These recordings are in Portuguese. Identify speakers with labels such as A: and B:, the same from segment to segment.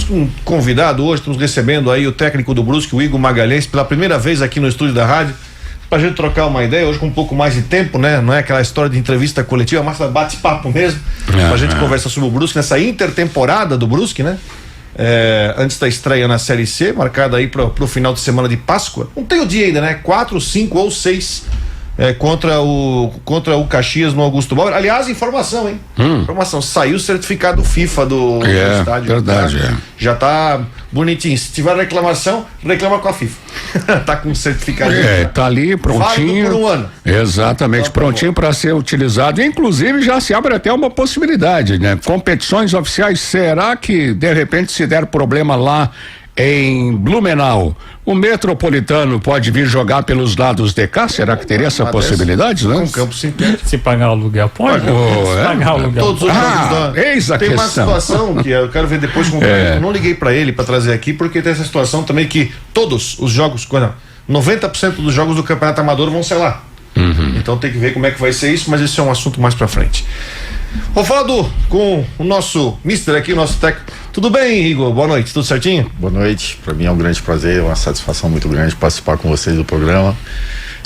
A: com um convidado hoje, estamos recebendo aí o técnico do Brusque, o Igor Magalhães, pela primeira vez aqui no estúdio da rádio, pra gente trocar uma ideia, hoje com um pouco mais de tempo, né? Não é aquela história de entrevista coletiva, mas bate-papo mesmo, pra gente conversar sobre o Brusque, nessa intertemporada do Brusque, né? Antes da estreia na Série C, marcada aí pro final de semana de Páscoa. Não tem o dia ainda, né? 4, 5 ou 6 contra o Caxias no Augusto Bauer. Aliás, informação, hein? Informação, saiu o certificado FIFA do estádio.
B: Verdade,
A: já tá bonitinho. Se tiver reclamação, reclama com a FIFA. Tá com o certificado.
B: Tá ali prontinho.
A: Válido por um ano.
B: Exatamente, prontinho para ser utilizado. Inclusive já se abre até uma possibilidade, né? Competições oficiais, será que de repente se der problema lá em Blumenau, o Metropolitano pode vir jogar pelos lados de cá? Será que teria essa possibilidade, né?
A: Com campo sintético.
C: Se pagar o aluguel, pode?
A: Pagar o aluguel. Todos os jogos
B: eis a
A: tem
B: questão.
A: Uma situação que eu quero ver depois com eu não liguei pra ele pra trazer aqui, porque tem essa situação também que todos os jogos, 90% dos jogos do Campeonato Amador vão ser lá. Então tem que ver como é que vai ser isso, mas esse é um assunto mais pra frente. Vou falar com o nosso mister aqui, o nosso técnico. Tudo bem, Igor? Boa noite, tudo certinho?
D: Boa noite, para mim é um grande prazer, uma satisfação muito grande participar com vocês do programa.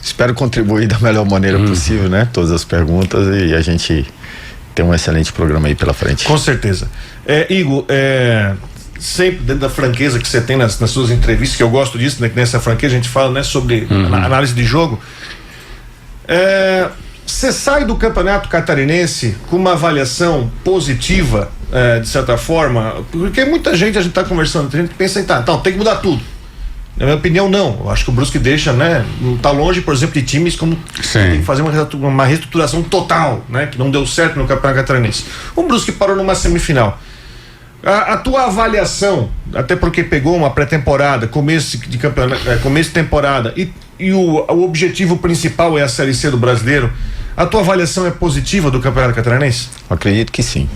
D: Espero contribuir da melhor maneira possível, né? Todas as perguntas, e a gente tem um excelente programa aí pela frente.
A: Com certeza. Igor, sempre dentro da franqueza que você tem nas suas entrevistas, que eu gosto disso, né? Que nessa franqueza a gente fala, né? Sobre a análise de jogo. Você sai do Campeonato Catarinense com uma avaliação positiva, de certa forma, porque muita gente, a gente está conversando, tem gente que pensa em tem que mudar tudo. Na minha opinião, não. Eu acho que o Brusque deixa, né? Não tá longe, por exemplo, de times como tem que fazer uma reestruturação total, né? Que não deu certo no Campeonato Catarinense. O Brusque parou numa semifinal. A tua avaliação, até porque pegou uma pré-temporada, começo de campeonato, começo de temporada, e o objetivo principal é a Série C do Brasileiro. A tua avaliação é positiva do Campeonato Catarinense?
D: Acredito que sim.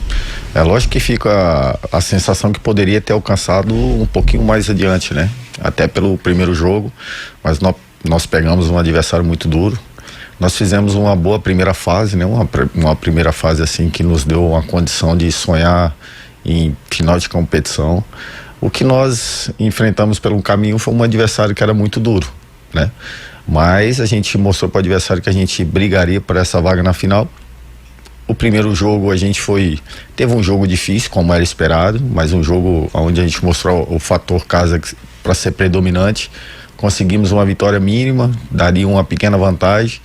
D: É lógico que fica a sensação que poderia ter alcançado um pouquinho mais adiante, né? Até pelo primeiro jogo, mas nós pegamos um adversário muito duro. Nós fizemos uma boa primeira fase, né? Uma primeira fase assim que nos deu uma condição de sonhar em final de competição. O que nós enfrentamos pelo caminho foi um adversário que era muito duro, né? Mas a gente mostrou para o adversário que a gente brigaria por essa vaga na final. O primeiro jogo teve um jogo difícil, como era esperado, mas um jogo onde a gente mostrou o fator casa para ser predominante. Conseguimos uma vitória mínima, daria uma pequena vantagem.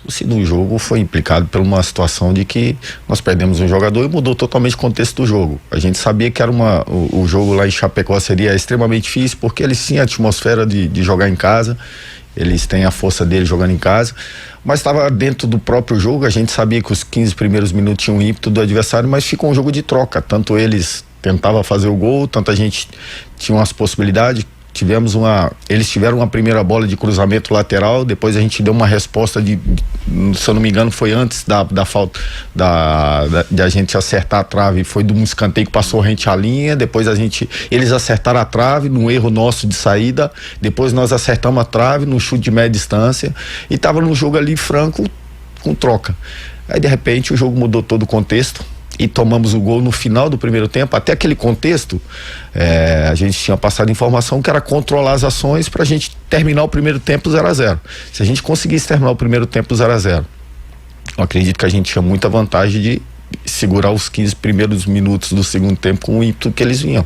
D: O segundo jogo foi implicado por uma situação de que nós perdemos um jogador e mudou totalmente o contexto do jogo. A gente sabia que era o jogo lá em Chapecó seria extremamente difícil, porque eles tinham a atmosfera de jogar em casa, eles têm a força deles jogando em casa, mas estava dentro do próprio jogo. A gente sabia que os 15 primeiros minutos tinham um ímpeto do adversário, mas ficou um jogo de troca, tanto eles tentavam fazer o gol, tanto a gente tinha umas possibilidades. Eles tiveram uma primeira bola de cruzamento lateral, depois a gente deu uma resposta se eu não me engano foi antes da falta de a gente acertar a trave, foi de um escanteio que passou rente à linha, depois eles acertaram a trave num erro nosso de saída, depois nós acertamos a trave num chute de média distância e tava num jogo ali franco com troca. Aí de repente o jogo mudou todo o contexto e tomamos o gol no final do primeiro tempo. Até aquele contexto, a gente tinha passado informação que era controlar as ações para a gente terminar o primeiro tempo 0-0. Se a gente conseguisse terminar o primeiro tempo 0-0, eu acredito que a gente tinha muita vantagem de segurar os 15 primeiros minutos do segundo tempo com o ímpeto que eles vinham.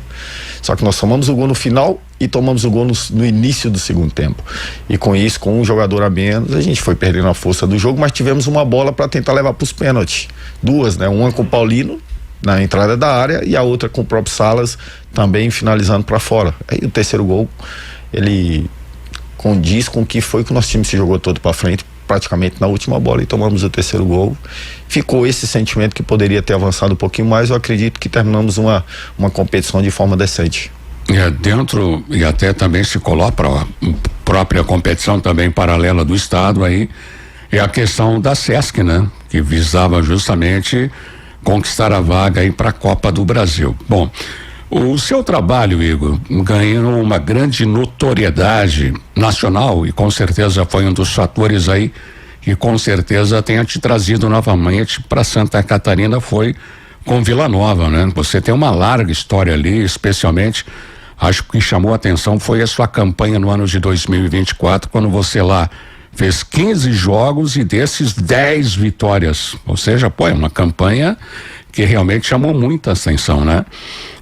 D: Só que nós tomamos o gol no final e tomamos o gol no início do segundo tempo. E com isso, com um jogador a menos, a gente foi perdendo a força do jogo, mas tivemos uma bola para tentar levar para os pênaltis. Duas, né? Uma com o Paulino na entrada da área e a outra com o próprio Salas também finalizando para fora. Aí o terceiro gol, ele condiz com o que foi que o nosso time se jogou todo para frente, praticamente na última bola, e tomamos o terceiro gol. Ficou esse sentimento que poderia ter avançado um pouquinho mais. Eu acredito que terminamos uma competição de forma decente.
B: Dentro, e até também se coloca a própria competição também paralela do estado aí, é a questão da Sesc, né? Que visava justamente conquistar a vaga aí para a Copa do Brasil. Bom, o seu trabalho, Igor, ganhou uma grande notoriedade nacional e com certeza foi um dos fatores aí que com certeza tenha te trazido novamente para Santa Catarina, foi com Vila Nova, né? Você tem uma larga história ali, especialmente, acho que o que chamou a atenção foi a sua campanha no ano de 2024, quando você lá fez 15 jogos e desses 10 vitórias. Ou seja, é uma campanha que realmente chamou muita atenção, né?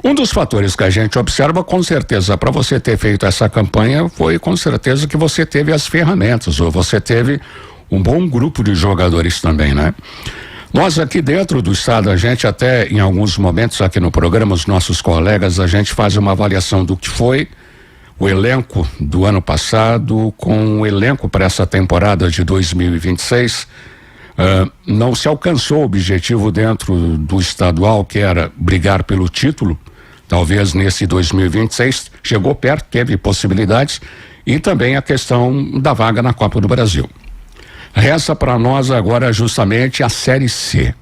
B: Um dos fatores que a gente observa, com certeza, para você ter feito essa campanha, foi com certeza que você teve as ferramentas, ou você teve um bom grupo de jogadores também, né? Nós aqui dentro do estado, a gente até em alguns momentos aqui no programa, os nossos colegas, a gente faz uma avaliação do que foi o elenco do ano passado com o elenco para essa temporada de 2026. Não se alcançou o objetivo dentro do estadual, que era brigar pelo título. Talvez nesse 2026 chegou perto, teve possibilidades, e também a questão da vaga na Copa do Brasil. Resta para nós agora justamente a Série C.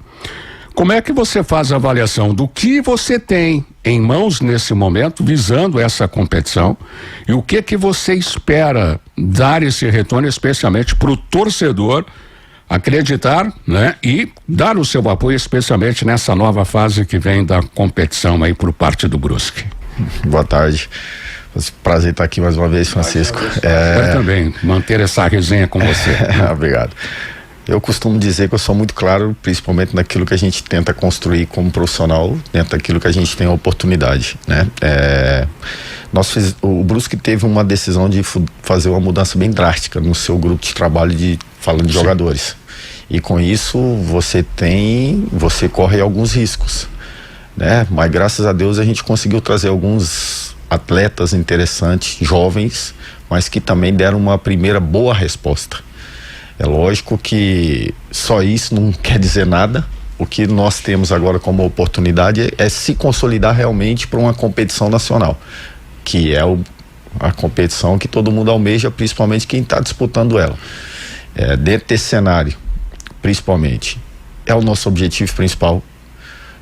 B: Como é que você faz a avaliação do que você tem em mãos nesse momento, visando essa competição, e o que você espera dar esse retorno, especialmente para o torcedor acreditar, né? E dar o seu apoio, especialmente nessa nova fase que vem da competição aí por parte do Brusque.
D: Boa tarde. Prazer estar aqui mais uma vez, Francisco.
B: Eu também, manter essa resenha com você.
D: Obrigado. Eu costumo dizer que eu sou muito claro, principalmente naquilo que a gente tenta construir como profissional, dentro daquilo que a gente tem a oportunidade, né? O Brusque teve uma decisão de fazer uma mudança bem drástica no seu grupo de trabalho, falando de jogadores. E com isso você corre alguns riscos, né? Mas graças a Deus a gente conseguiu trazer alguns atletas interessantes, jovens, mas que também deram uma primeira boa resposta. É lógico que só isso não quer dizer nada. O que nós temos agora como oportunidade é se consolidar realmente para uma competição nacional, que é a competição que todo mundo almeja, principalmente quem está disputando ela. Dentro desse cenário, principalmente, é o nosso objetivo principal.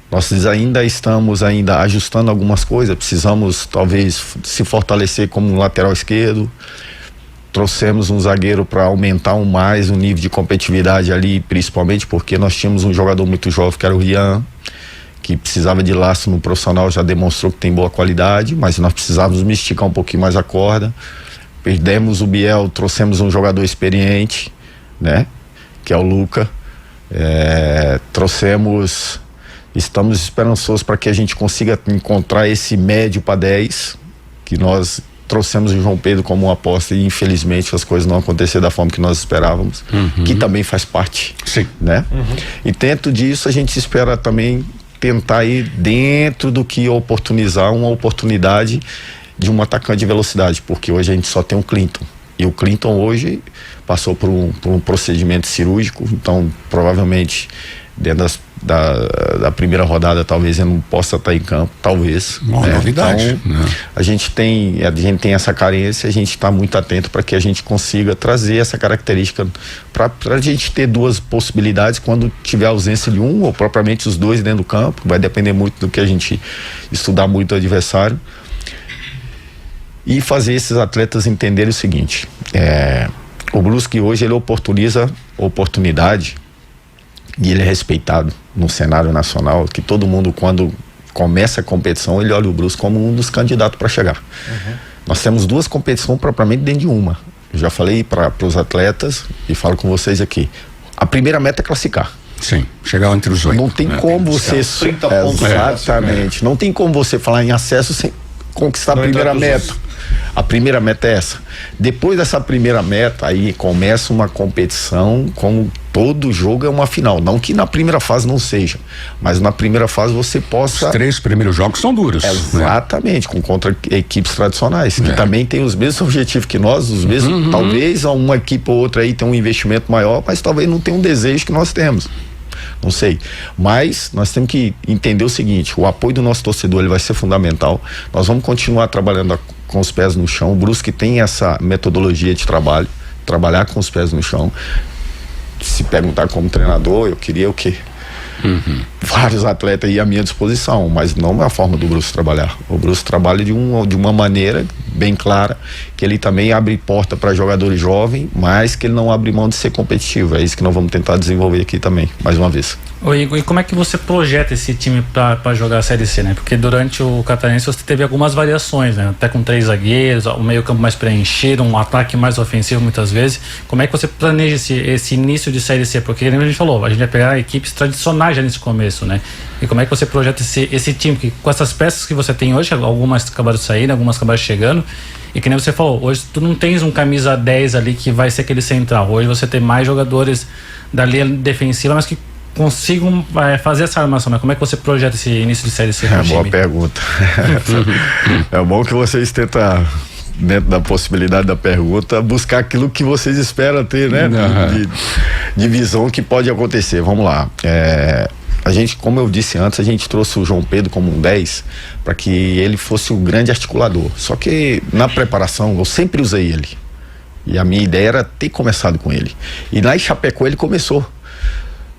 D: Nós ainda estamos ajustando algumas coisas, precisamos talvez se fortalecer como um lateral esquerdo. Trouxemos um zagueiro para aumentar mais o nível de competitividade ali, principalmente porque nós tínhamos um jogador muito jovem que era o Rian, que precisava de laço no profissional, já demonstrou que tem boa qualidade, mas nós precisávamos esticar um pouquinho mais a corda. Perdemos o Biel, trouxemos um jogador experiente, né, que é o Luca. Estamos esperançosos para que a gente consiga encontrar esse médio para 10, que nós trouxemos o João Pedro como uma aposta e infelizmente as coisas não aconteceram da forma que nós esperávamos, que também faz parte.
B: Sim.
D: Né? E dentro disso a gente espera também tentar ir dentro do que oportunizar uma oportunidade de um atacante de velocidade, porque hoje a gente só tem o Clinton, e o Clinton hoje passou por um procedimento cirúrgico, então provavelmente dentro da primeira rodada talvez ele não possa estar em campo, talvez.
B: Uma novidade.
D: Então, a gente tem essa carência, a gente está muito atento para que a gente consiga trazer essa característica para a gente ter duas possibilidades quando tiver ausência de um ou propriamente os dois dentro do campo. Vai depender muito do que a gente estudar muito o adversário e fazer esses atletas entenderem o seguinte: o Brusque hoje ele oportuniza oportunidade e ele é respeitado no cenário nacional, que todo mundo, quando começa a competição, ele olha o Brusque como um dos candidatos para chegar. Nós temos duas competições propriamente dentro de uma. Eu já falei para os atletas e falo com vocês aqui. A primeira meta é classificar.
B: Sim, chegar entre os 8.
D: Não tem como você...
A: 30 pontos.
D: Exatamente. Não tem como você falar em acesso sem conquistar a primeira meta. A primeira meta é essa. Depois dessa primeira meta, aí começa uma competição, como todo jogo é uma final. Não que na primeira fase não seja, mas na primeira fase você possa...
B: Os 3 primeiros jogos são duros.
D: Exatamente, contra equipes tradicionais, que também tem os mesmos objetivos que nós, os mesmos, talvez uma equipe ou outra aí tenha um investimento maior, mas talvez não tenha um desejo que nós temos. Não sei, mas nós temos que entender o seguinte: o apoio do nosso torcedor ele vai ser fundamental. Nós vamos continuar trabalhando com os pés no chão. O Brusque tem essa metodologia de trabalhar com os pés no chão. Se perguntar como treinador, eu queria o quê? Vários atletas aí à minha disposição, mas não é a forma do Brusque trabalhar. O Brusque trabalha de uma maneira bem clara, que ele também abre porta para jogadores jovens, mas que ele não abre mão de ser competitivo. É isso que nós vamos tentar desenvolver aqui também, mais uma vez.
C: Ô Igor, e como é que você projeta esse time para jogar a Série C, né? Porque durante o Catarinense você teve algumas variações, né? Até com 3 zagueiros, o meio campo mais preenchido, um ataque mais ofensivo muitas vezes. Como é que você planeja esse início de Série C? Porque, como a gente falou, a gente vai pegar equipes tradicionais já nesse começo, né? E como é que você projeta esse time? Porque com essas peças que você tem hoje, algumas acabaram saindo, algumas acabaram chegando, e que nem você falou, hoje tu não tens um camisa 10 ali que vai ser aquele central. Hoje você tem mais jogadores da linha defensiva, mas que consigam fazer essa armação, né? Como é que você projeta esse início de Série C?
D: Boa pergunta. É bom que vocês tentam, dentro da possibilidade da pergunta, buscar aquilo que vocês esperam ter, né? De visão que pode acontecer. Vamos lá. A gente, como eu disse antes, a gente trouxe o João Pedro como um 10 para que ele fosse o grande articulador. Só que na preparação eu sempre usei ele. E a minha ideia era ter começado com ele. E lá em Chapecó ele começou.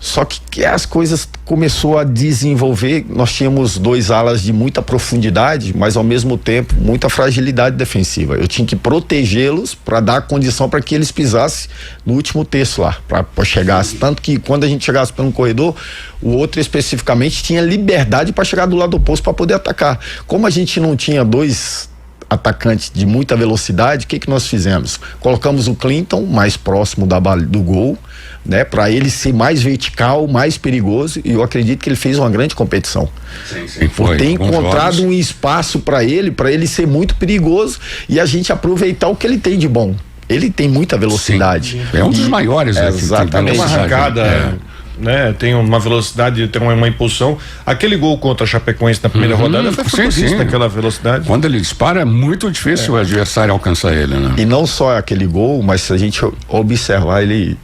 D: Só que as coisas começou a desenvolver. Nós tínhamos 2 alas de muita profundidade, mas ao mesmo tempo muita fragilidade defensiva. Eu tinha que protegê-los para dar condição para que eles pisassem no último terço lá, para chegasse. Tanto que quando a gente chegasse pelo corredor, o outro especificamente tinha liberdade para chegar do lado oposto para poder atacar. Como a gente não tinha 2 atacantes de muita velocidade, o que nós fizemos? Colocamos o Clinton mais próximo do gol, né, para ele ser mais vertical, mais perigoso, e eu acredito que ele fez uma grande competição.
B: Sim,
D: por ter encontrado um espaço para ele ser muito perigoso e a gente aproveitar o que ele tem de bom. Ele tem muita velocidade.
B: Sim. É um dos maiores.
D: Exatamente.
A: Tem uma arrancada, né? Tem uma velocidade, tem uma impulsão. Aquele gol contra a Chapecoense na primeira rodada foi fruto daquela velocidade.
B: Quando ele dispara é muito difícil o adversário alcançar ele, né?
D: E não só aquele gol, mas se a gente observar, ele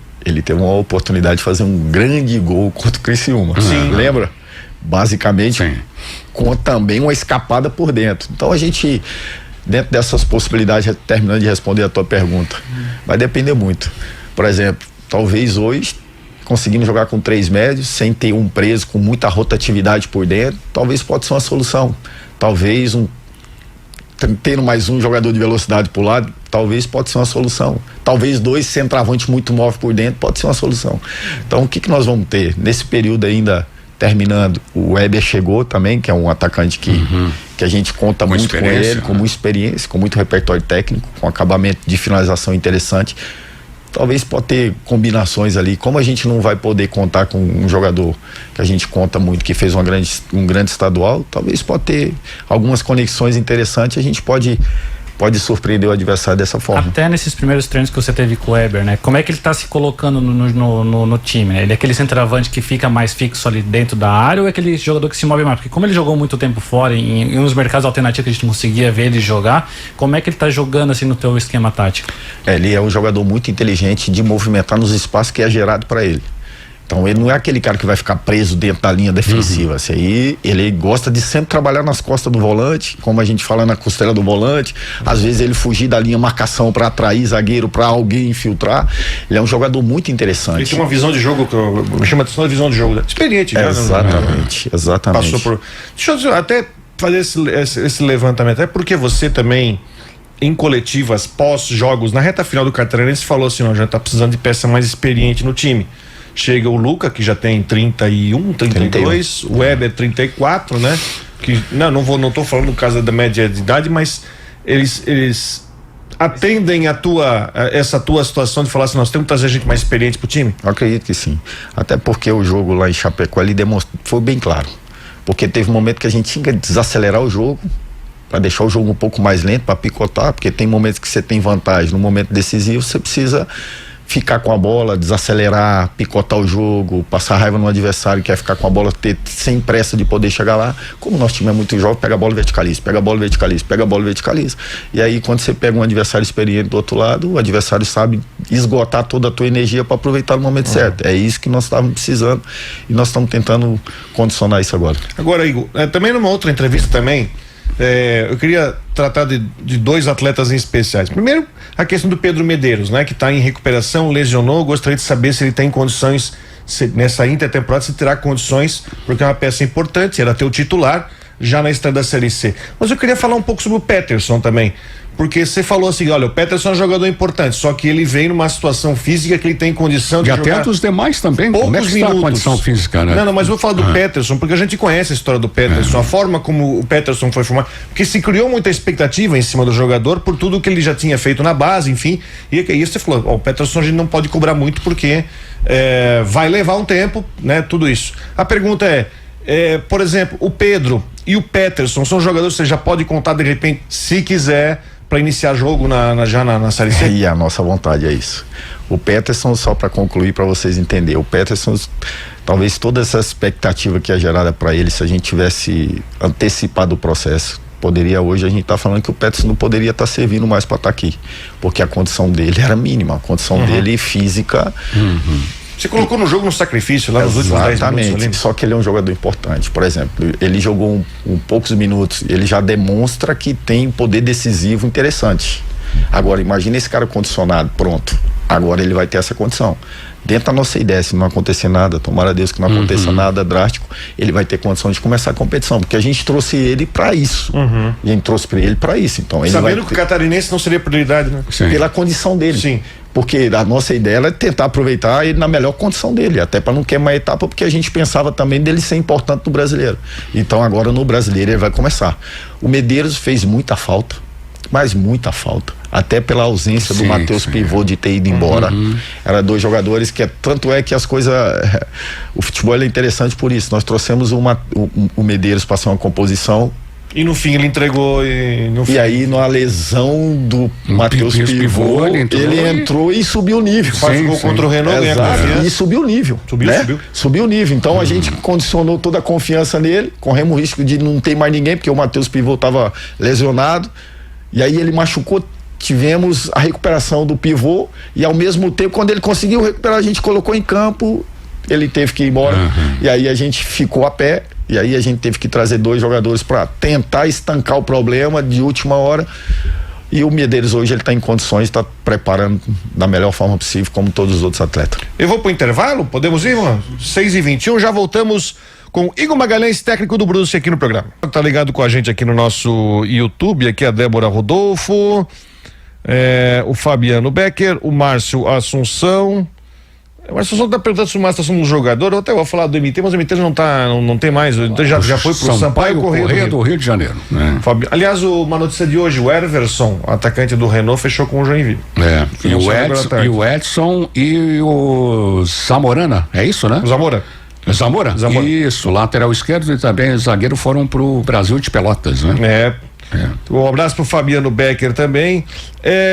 D: teve uma oportunidade de fazer um grande gol contra o Criciúma.
A: Sim.
D: Lembra? Basicamente,
B: sim,
D: com também uma escapada por dentro. Então a gente, dentro dessas possibilidades, terminando de responder a tua pergunta, vai depender muito. Por exemplo, talvez hoje, conseguindo jogar com 3 médios, sem ter um preso com muita rotatividade por dentro, talvez pode ser uma solução. Talvez tendo mais um jogador de velocidade por lado, talvez pode ser uma solução. Talvez 2 centroavantes muito móveis por dentro, pode ser uma solução. Então o que nós vamos ter? Nesse período ainda, terminando, o Weber chegou também, que é um atacante que a gente conta com muito com ele, com muita experiência, com muito repertório técnico, com acabamento de finalização interessante. Talvez pode ter combinações ali. Como a gente não vai poder contar com um jogador que a gente conta muito, que fez um grande estadual, talvez pode ter algumas conexões interessantes, a gente pode surpreender o adversário dessa forma.
C: Até nesses primeiros treinos que você teve com o Weber, né? Como é que ele está se colocando no time, né? Ele é aquele centroavante que fica mais fixo ali dentro da área, ou é aquele jogador que se move mais? Porque como ele jogou muito tempo fora, em uns mercados alternativos que a gente não conseguia ver ele jogar, como é que ele está jogando assim no teu esquema tático?
D: Ele é um jogador muito inteligente de movimentar nos espaços que é gerado para ele. Então ele não é aquele cara que vai ficar preso dentro da linha defensiva. Assim, aí ele gosta de sempre trabalhar nas costas do volante, como a gente fala na costela do volante. Às vezes ele fugir da linha marcação para atrair zagueiro, para alguém infiltrar. Ele é um jogador muito interessante.
A: Ele tem uma visão de jogo que me chama a atenção, a visão de jogo experiente.
D: Exatamente.
A: Passou por... Deixa eu até fazer esse levantamento, até porque você também, em coletivas pós-jogos, na reta final do Catarinense, falou assim, ó, já tá precisando de peça mais experiente no time. Chega o Luca, que já tem 31, 32, o Weber 34, né? Que, não tô falando no caso da média de idade, mas eles atendem essa tua situação de falar assim, nós temos que trazer gente mais experiente pro time?
D: Eu acredito que sim. Até porque o jogo lá em Chapecó, ele foi bem claro. Porque teve um momento que a gente tinha que desacelerar o jogo, para deixar o jogo um pouco mais lento, para picotar, porque tem momentos que você tem vantagem, no momento decisivo você precisa ficar com a bola, desacelerar, picotar o jogo, passar raiva no adversário que quer ficar com a bola, sem pressa de poder chegar lá. Como nosso time é muito jovem, pega a bola e verticaliza, pega a bola e verticaliza, pega a bola e verticaliza. E aí quando você pega um adversário experiente do outro lado, o adversário sabe esgotar toda a tua energia para aproveitar no momento certo. É isso que nós estávamos precisando e nós estamos tentando condicionar isso agora.
A: Agora, Igor, também numa outra entrevista também, eu queria tratar de 2 atletas em especiais. Primeiro, a questão do Pedro Medeiros, né? Que está em recuperação, lesionou. Gostaria de saber se ele tem condições, nessa intertemporada, se terá condições, porque é uma peça importante, era teu titular. já na estreia da Série C. Mas eu queria falar um pouco sobre o Peterson também, porque você falou assim, olha, o Peterson é um jogador importante, só que ele vem numa situação física que ele tem condição de
B: e
A: jogar...
B: E até dos demais também,
A: poucos
B: como é que
A: minutos.
B: está a condição física, né?
A: Não, mas vou falar do Peterson, porque a gente conhece a história do Peterson, a forma como o Peterson foi formado, porque se criou muita expectativa em cima do jogador por tudo que ele já tinha feito na base, enfim, e aí você falou, ó, o Peterson a gente não pode cobrar muito porque vai levar um tempo, né, tudo isso. A pergunta por exemplo, o Pedro e o Peterson são jogadores que você já pode contar de repente, se quiser, para iniciar jogo já na Série C?
D: E a nossa vontade é isso. O Peterson, só para concluir, para vocês entenderem, o Peterson, talvez toda essa expectativa que é gerada para ele, se a gente tivesse antecipado o processo, poderia hoje a gente tá falando que o Peterson não poderia estar servindo mais para estar aqui, porque a condição dele era mínima, a condição dele física.
A: Você colocou no jogo no sacrifício lá nos últimos 10 minutos.
D: Exatamente, só que ele é um jogador importante. Por exemplo, ele jogou poucos minutos, ele já demonstra que tem poder decisivo interessante. Agora, imagina esse cara condicionado, pronto. Agora ele vai ter essa condição. Dentro da nossa ideia, se não acontecer nada, tomara a Deus que não aconteça nada drástico, ele vai ter condição de começar a competição, porque a gente trouxe ele para isso. A gente trouxe ele para isso. Então, ele
A: sabendo que o catarinense não seria prioridade, né?
D: Sim. Pela condição dele.
A: Sim.
D: Porque a nossa ideia é tentar aproveitar ele na melhor condição dele, até para não queimar a etapa, porque a gente pensava também dele ser importante no brasileiro. Então agora no brasileiro ele vai começar. O Medeiros fez muita falta, mas muita falta, até pela ausência do Matheus Pivô de ter ido embora. Era dois jogadores que tanto é que as coisas, o futebol é interessante por isso. Nós trouxemos o Medeiros para ser uma composição.
A: E no fim ele entregou
D: e aí na lesão do Matheus Pivô, ele entrou e subiu o nível.
A: Faz gol contra o Renault,
D: e subiu o nível. Subiu o nível. Então a gente condicionou toda a confiança nele, corremos o risco de não ter mais ninguém, porque o Matheus Pivô estava lesionado, e aí ele machucou. Tivemos a recuperação do Pivô e ao mesmo tempo, quando ele conseguiu recuperar, a gente colocou em campo, ele teve que ir embora, e aí a gente ficou a pé. E aí a gente teve que trazer dois jogadores para tentar estancar o problema de última hora. E o Medeiros hoje ele está em condições, está preparando da melhor forma possível, como todos os outros atletas.
A: Eu vou pro intervalo, podemos ir, mano? 6h21, já voltamos com Igor Magalhães, técnico do Brusque, aqui no programa. Tá ligado com a gente aqui no nosso YouTube, aqui a Débora Rodolfo, o Fabiano Becker, o Márcio Assunção. Mas se você tá perguntando se o Márcio está sendo um jogador, eu até vou falar do MT, mas o MT não tem mais, então já foi pro Sampaio Corrêa
B: do Rio de Janeiro. Né?
A: Aliás, uma notícia de hoje, o Everson, atacante do Renault, fechou com o Joinville.
B: E o Edson e o Zamorana, é isso, né? Zamora? Isso, lateral esquerdo e também zagueiro foram pro Brasil de Pelotas, né?
A: Um abraço pro Fabiano Becker também.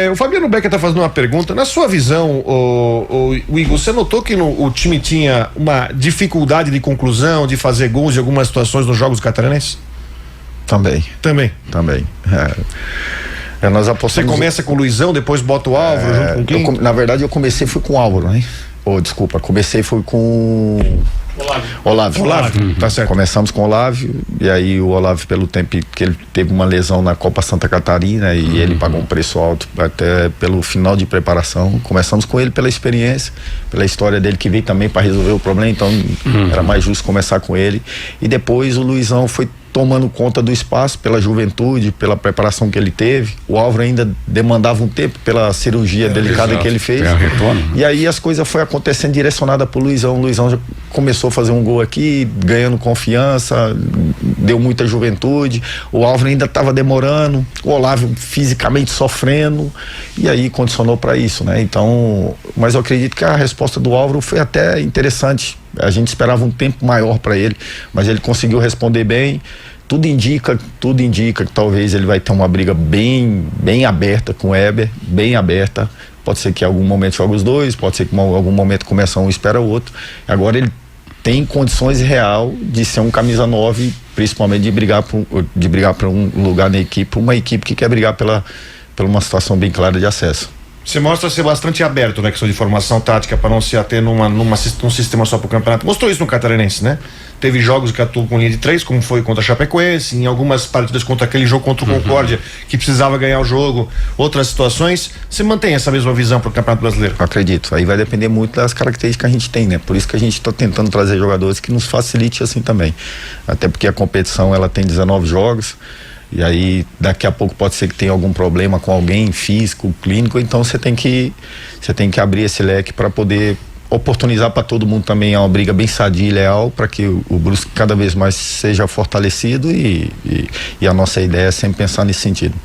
A: O Fabiano Becker tá fazendo uma pergunta. Na sua visão, o Igor, você notou que o time tinha uma dificuldade de conclusão, de fazer gols em algumas situações nos jogos catarinenses?
D: Também. Nós apostamos...
A: Você começa com o Luizão, depois bota o Álvaro junto com o Clinton?
D: Na verdade, eu comecei foi com o Álvaro, né? Comecei foi com Olávio.
A: Tá certo.
D: Começamos com o Olávio, e aí o Olávio, pelo tempo que ele teve uma lesão na Copa Santa Catarina, e ele pagou um preço alto até pelo final de preparação. Começamos com ele pela experiência, pela história dele, que veio também para resolver o problema, então era mais justo começar com ele. E depois o Luizão foi tomando conta do espaço pela juventude, pela preparação que ele teve. O Álvaro ainda demandava um tempo pela cirurgia delicada que ele fez. E aí as coisas foi acontecendo direcionada pro Luizão. O Luizão já começou a fazer um gol aqui, ganhando confiança, deu muita juventude. O Álvaro ainda estava demorando, o Olávio fisicamente sofrendo, e aí condicionou para isso, né? Então, mas eu acredito que a resposta do Álvaro foi até interessante. A gente esperava um tempo maior para ele, mas ele conseguiu responder bem. Tudo indica que talvez ele vai ter uma briga bem aberta com o Eber, bem aberta. Pode ser que em algum momento jogue os dois, pode ser que em algum momento começa um e espera o outro. Agora ele tem condições real de ser um camisa 9, principalmente de brigar por um lugar na equipe, uma equipe que quer brigar pela uma situação bem clara de acesso.
A: Você mostra ser bastante aberto na questão de formação tática para não se ater num sistema só pro campeonato. Mostrou isso no Catarinense, né? teve jogos que atuou com linha de 3, como foi contra a Chapecoense, em algumas partidas contra aquele jogo contra o Concórdia, que precisava ganhar o jogo, outras situações. Você mantém essa mesma visão para o Campeonato Brasileiro?
D: Acredito, aí vai depender muito das características que a gente tem, né? Por isso que a gente está tentando trazer jogadores que nos facilite assim também, até porque a competição ela tem 19 jogos, e aí daqui a pouco pode ser que tenha algum problema com alguém físico, clínico, então você tem que abrir esse leque para poder oportunizar para todo mundo também uma briga bem sadia e leal, para que o Brusque cada vez mais seja fortalecido, e a nossa ideia é sempre pensar nesse sentido.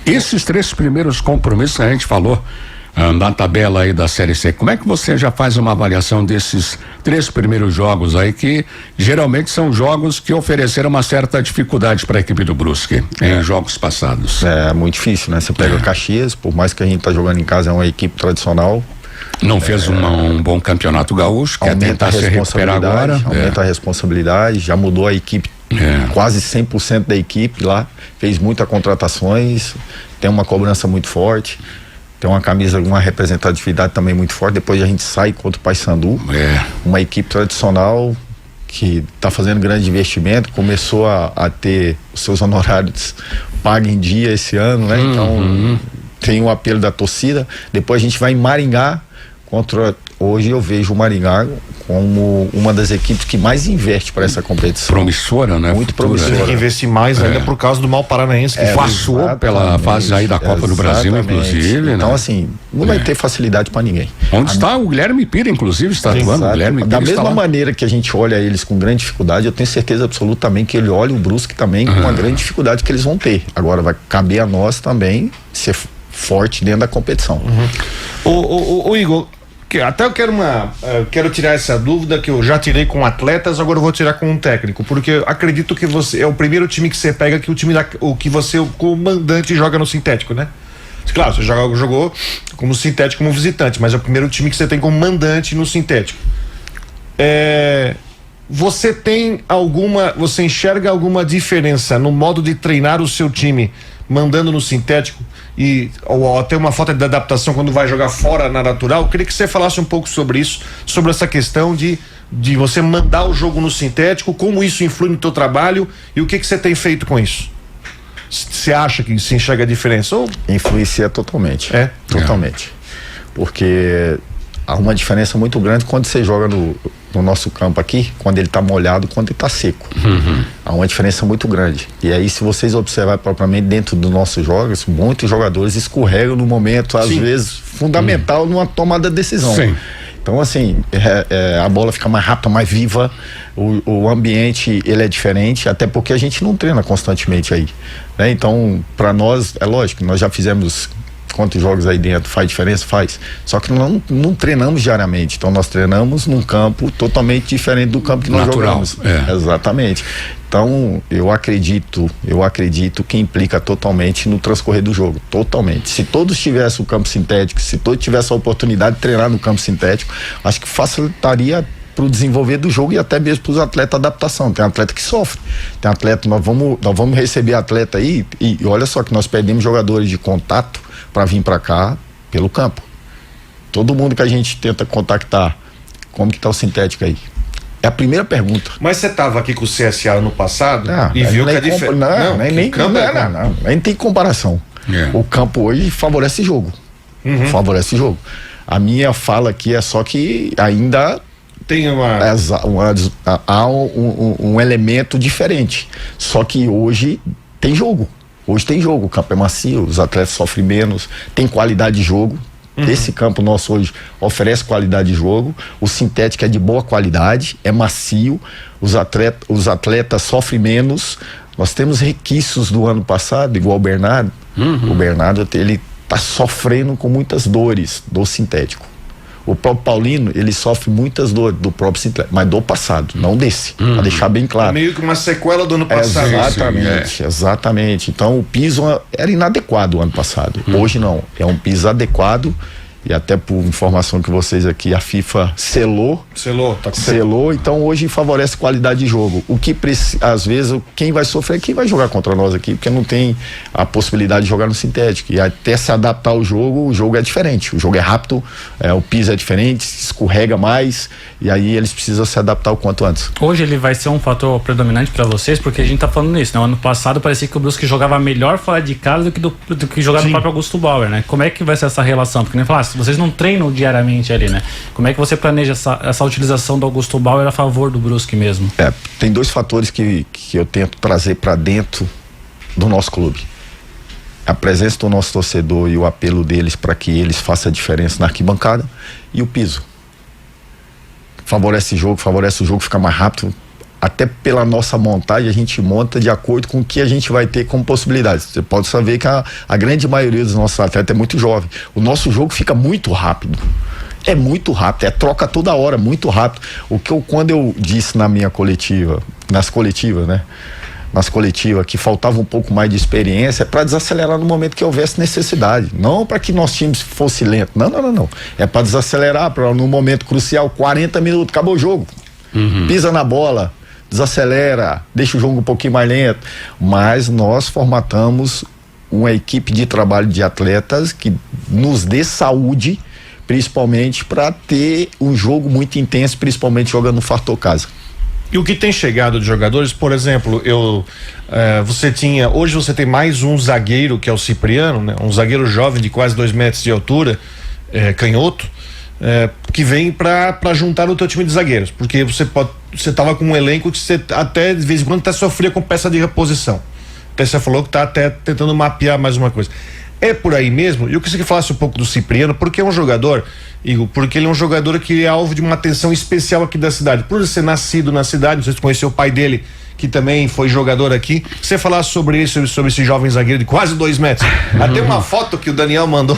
B: Esses 3 primeiros compromissos que a gente falou na tabela aí da Série C, como é que você já faz uma avaliação desses 3 primeiros jogos aí, que geralmente são jogos que ofereceram uma certa dificuldade para a equipe do Brusque em jogos passados?
D: É muito difícil, né? Você pega o Caxias, por mais que a gente tá jogando em casa, é uma equipe tradicional.
B: Não fez um bom campeonato gaúcho, quer tentar se recuperar agora.
D: Aumenta a responsabilidade, já mudou a equipe, quase 100% da equipe lá, fez muitas contratações, tem uma cobrança muito forte, tem uma camisa, uma representatividade também muito forte. Depois a gente sai contra o Paysandu, uma equipe tradicional que está fazendo grande investimento, começou a ter os seus honorários pagos em dia esse ano, né? Então tem o apelo da torcida. Depois a gente vai em Maringá hoje eu vejo o Maringá como uma das equipes que mais investe para essa competição.
B: Promissora, né?
D: Muito promissora.
A: Tem que investir mais ainda por causa do Mal Paranaense, que
B: passou pela fase aí da Copa do Brasil, inclusive.
D: Então,
B: né?
D: assim, não vai ter facilidade para ninguém.
B: Onde está o Guilherme Pira, inclusive, está atuando. O Guilherme Pira
D: da mesma maneira que a gente olha eles com grande dificuldade, eu tenho certeza absoluta também que ele olha o Brusque também com uma grande dificuldade que eles vão ter. Agora vai caber a nós também ser forte dentro da competição.
A: O Igor, até eu quero tirar essa dúvida que eu já tirei com atletas, agora eu vou tirar com um técnico, porque eu acredito que você é o primeiro time que você pega, que o que você, o comandante, joga no sintético, né? Claro, você jogou como sintético, como visitante, mas é o primeiro time que você tem como mandante no sintético. Você enxerga alguma diferença no modo de treinar o seu time mandando no sintético, ou até uma falta de adaptação quando vai jogar fora na natural? Eu queria que você falasse um pouco sobre isso, sobre essa questão de você mandar o jogo no sintético, como isso influi no teu trabalho e o que você tem feito com isso. Você acha que se enxerga a diferença?
D: Influencia totalmente. Totalmente. Porque há uma diferença muito grande quando você joga no nosso campo aqui, quando ele está molhado, quando ele está seco. Há uma diferença muito grande. E aí, se vocês observarem propriamente dentro dos nossos jogos, muitos jogadores escorregam no momento, às vezes, fundamental numa tomada de decisão.
B: Sim.
D: Então, assim, a bola fica mais rápida, mais viva, o ambiente, ele é diferente, até porque a gente não treina constantemente aí, né? Então, para nós, é lógico, nós já fizemos quantos jogos aí dentro, faz diferença? Faz. Só que não treinamos diariamente, então nós treinamos num campo totalmente diferente do campo que nós jogamos. Exatamente. Então, eu acredito que implica totalmente no transcorrer do jogo, totalmente. Se todos tivessem o campo sintético, se todos tivessem a oportunidade de treinar no campo sintético, acho que facilitaria para o desenvolver do jogo e até mesmo para os atletas adaptação. Tem atleta que sofre, tem atleta, nós vamos receber atleta aí, e olha só que nós perdemos jogadores de contato para vir para cá pelo campo. Todo mundo que a gente tenta contactar, como que tá o sintético aí? É a primeira pergunta.
A: Mas você estava aqui com o CSA ano passado e viu que a diferença...
D: Nem tem comparação. O campo hoje favorece jogo. Favorece jogo. A minha fala aqui é só que ainda
A: tem
D: há um elemento diferente. Só que hoje tem jogo. Hoje tem jogo, o campo é macio, os atletas sofrem menos, tem qualidade de jogo. Esse campo nosso hoje oferece qualidade de jogo, o sintético é de boa qualidade, é macio, os atletas sofrem menos. Nós temos requisitos do ano passado, igual o Bernardo. O Bernardo, ele tá sofrendo com muitas dores do sintético. O próprio Paulino, ele sofre muitas dores do próprio sintético, mas do passado, não desse, para deixar bem claro.
A: Meio que uma sequela do ano passado.
D: Exatamente. Então o piso era inadequado o ano passado. Hoje não, é um piso adequado e até por informação que vocês aqui, a FIFA selou, então hoje favorece qualidade de jogo. O que às vezes quem vai sofrer é quem vai jogar contra nós aqui, porque não tem a possibilidade de jogar no sintético, e até se adaptar ao jogo, o jogo é diferente, o jogo é rápido, o piso é diferente, escorrega mais, e aí eles precisam se adaptar o quanto antes.
C: Hoje ele vai ser um fator predominante para vocês, porque a gente tá falando nisso, né? Ano passado parecia que o Brusque jogava melhor fora de casa do que jogar no próprio Augusto Bauer, né? Como é que vai ser essa relação? Porque nem falar, se vocês não treinam diariamente ali, né? Como é que você planeja essa utilização do Augusto Bauer a favor do Brusque mesmo?
D: Tem dois fatores que eu tento trazer para dentro do nosso clube: a presença do nosso torcedor e o apelo deles para que eles façam a diferença na arquibancada, e o piso. Favorece o jogo fica mais rápido. Até pela nossa montagem, a gente monta de acordo com o que a gente vai ter como possibilidades. Você pode saber que a grande maioria dos nossos atletas é muito jovem. O nosso jogo fica muito rápido. É muito rápido, troca toda hora, muito rápido. Quando eu disse nas coletivas, que faltava um pouco mais de experiência, para desacelerar no momento que houvesse necessidade, não para que nosso time fosse lento, não, é para desacelerar, para no momento crucial, 40 minutos, acabou o jogo, pisa na bola, desacelera, deixa o jogo um pouquinho mais lento, mas nós formatamos uma equipe de trabalho de atletas que nos dê saúde, principalmente para ter um jogo muito intenso, principalmente jogando no Fator Casa.
A: E o que tem chegado de jogadores, por exemplo, hoje você tem mais um zagueiro, que é o Cipriano, né? Um zagueiro jovem de quase 2 metros de altura, canhoto, que vem para juntar no teu time de zagueiros, porque você tava com um elenco que você até de vez em quando até sofria com peça de reposição. Até você falou que tá até tentando mapear mais uma coisa. É por aí mesmo? E eu queria que falasse um pouco do Cipriano, porque é um jogador, Igor, porque ele é um jogador que é alvo de uma atenção especial aqui da cidade, por ele ser nascido na cidade. Não sei se você conheceu o pai dele, que também foi jogador aqui. Você falar sobre isso, sobre esse jovem zagueiro de quase 2 metros. Até uma foto que o Daniel mandou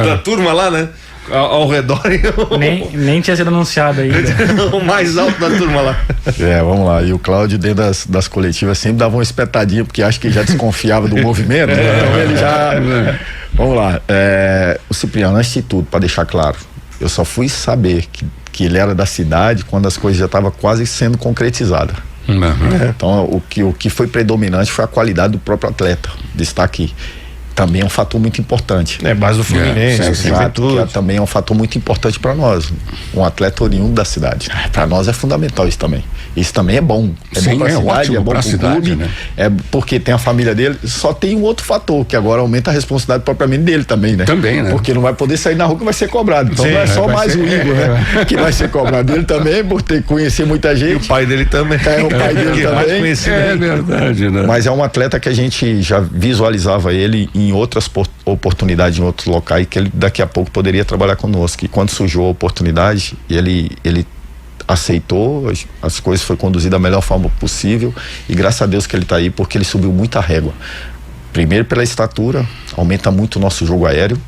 A: da turma lá, né? Ao redor.
C: Nem tinha sido anunciado ainda.
A: O mais alto da turma lá.
D: Vamos lá. E o Cláudio, dentro das coletivas, sempre dava uma espetadinha, porque acho que já desconfiava do movimento. Então ele já. Vamos lá. O Cipriano, antes de tudo, para deixar claro, eu só fui saber que ele era da cidade quando as coisas já estavam quase sendo concretizadas. Então, o que foi predominante foi a qualidade do próprio atleta de estar aqui. Também é um fator muito importante.
A: Base do Fluminense,
D: também é um fator muito importante para nós. Um atleta oriundo da cidade. Para nós é fundamental isso também. Isso também é bom. É bom para a cidade, é bom para o clube, né? Porque tem a família dele. Só tem um outro fator, que agora aumenta a responsabilidade propriamente dele também, né?
B: Também, né?
D: Porque não vai poder sair na rua que vai ser cobrado. Então não é só mais o Igor, né? Que vai ser cobrado. Ele também, por ter que conhecer muita gente.
A: E o pai dele também.
D: O pai dele também.
B: É verdade, né?
D: Mas é um atleta que a gente já visualizava ele em outras oportunidades, em outros locais, que ele daqui a pouco poderia trabalhar conosco. E quando surgiu a oportunidade, ele aceitou, as coisas foram conduzidas da melhor forma possível, e graças a Deus que ele está aí, porque ele subiu muita régua. Primeiro pela estatura, aumenta muito o nosso jogo aéreo,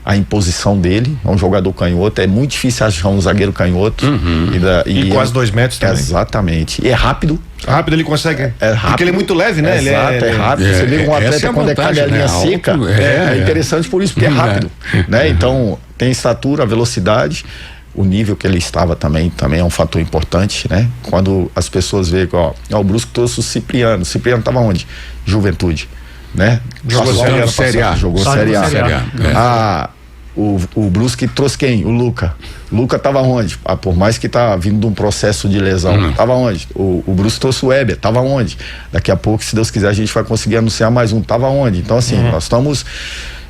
D: a imposição dele, é um jogador canhoto, é muito difícil achar um zagueiro canhoto.
A: E quase 2 metros também.
D: Exatamente. E é rápido.
A: Rápido ele consegue.
D: É rápido.
A: Porque ele é muito leve, né?
D: Exato, é rápido. Você vê um atleta quando
B: vantagem,
D: é cabelinha seca, é interessante por isso, porque é rápido. Né? Então, tem estatura, velocidade. O nível que ele estava também é um fator importante, né? Quando as pessoas veem, o Brusque trouxe o Cipriano. O Cipriano estava onde? Juventude, né?
B: Jogou Série A.
D: Jogou Série A. O Brusque trouxe quem? O Luca. Luca estava onde? Por mais que tá vindo de um processo de lesão, estava onde? O Brusque trouxe o Weber, estava onde? Daqui a pouco, se Deus quiser, a gente vai conseguir anunciar mais um, estava onde? Então, assim, nós estamos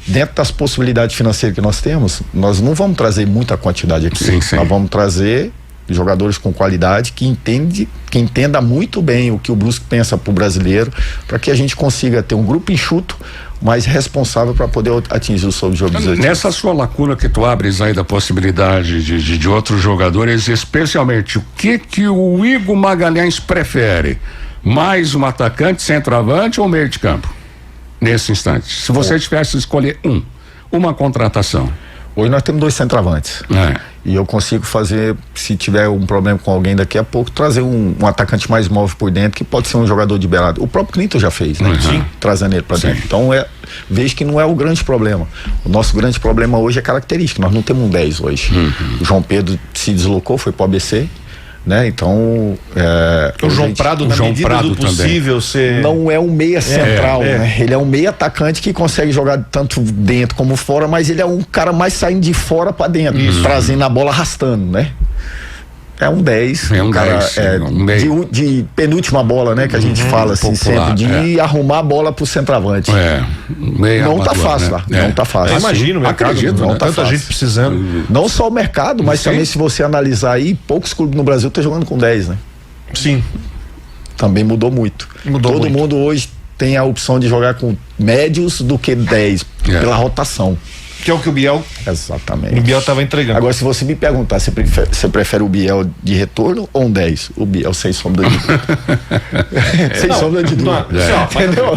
D: dentro das possibilidades financeiras que nós temos. Nós não vamos trazer muita quantidade aqui.
B: Sim.
D: Nós vamos trazer jogadores com qualidade, que entenda muito bem o que o Brusque pensa para o brasileiro, para que a gente consiga ter um grupo enxuto, mas responsável para poder atingir os seus objetivos.
B: Nessa sua lacuna que tu abres aí da possibilidade de outros jogadores, especialmente, o que o Igor Magalhães prefere? Mais um atacante, centroavante ou meio de campo? Nesse instante, se você tivesse que escolher uma contratação.
D: Hoje nós temos 2 centroavantes. E eu consigo fazer, se tiver um problema com alguém daqui a pouco, trazer um atacante mais móvel por dentro, que pode ser um jogador de beirada. O próprio Clinton já fez, né?
B: Sim.
D: Trazendo ele para dentro. Então, vejo que não é o grande problema. O nosso grande problema hoje é característica. Nós não temos um 10 hoje. O João Pedro se deslocou, foi pro ABC, né? Então,
A: o João Prado, na medida do possível,
D: não é um meia central, né? Ele é um meia atacante que consegue jogar tanto dentro como fora, mas ele é um cara mais saindo de fora para dentro, trazendo a bola arrastando, né? É um 10.
B: É um
D: cara,
B: 10.
D: De penúltima bola, né? Que a gente fala assim,
B: popular,
D: sempre, de arrumar a bola pro centroavante. Não tá fácil lá. Não tá fácil.
A: Eu imagino,
B: acredito,
A: não tá
D: tanta
A: gente precisando.
D: Não só o mercado, mas também, se você analisar aí, poucos clubes no Brasil estão jogando com 10, né?
A: Sim.
D: Também mudou muito. Todo mundo hoje tem a opção de jogar com médios do que 10, pela rotação.
A: Que é o que o Biel.
D: Exatamente.
A: O Biel estava entregando.
D: Agora, se você me perguntar, você prefere o Biel de retorno ou um 10? O Biel sem sombra de dúvida. Sem sombra de dúvida.
A: Entendeu?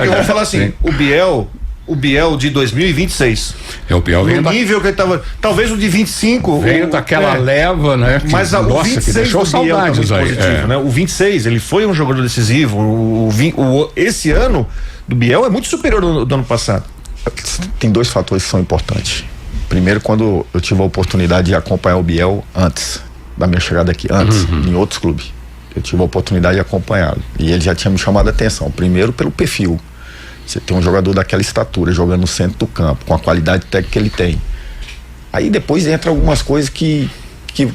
A: Eu vou falar assim: o Biel de 2026.
B: O Biel
A: no nível que ele estava. Talvez o de 25.
B: Veio daquela leva, né?
A: Mas o 26
B: que deixou saudades aí.
A: Positivo, né? O 26, ele foi um jogador decisivo. Esse ano do Biel é muito superior do ano passado.
D: Tem dois fatores que são importantes. Primeiro, quando eu tive a oportunidade de acompanhar o Biel antes da minha chegada aqui, em outros clubes, eu tive a oportunidade de acompanhá-lo e ele já tinha me chamado a atenção. Primeiro, pelo perfil. Você tem um jogador daquela estatura jogando no centro do campo, com a qualidade técnica que ele tem. Aí depois entra algumas coisas que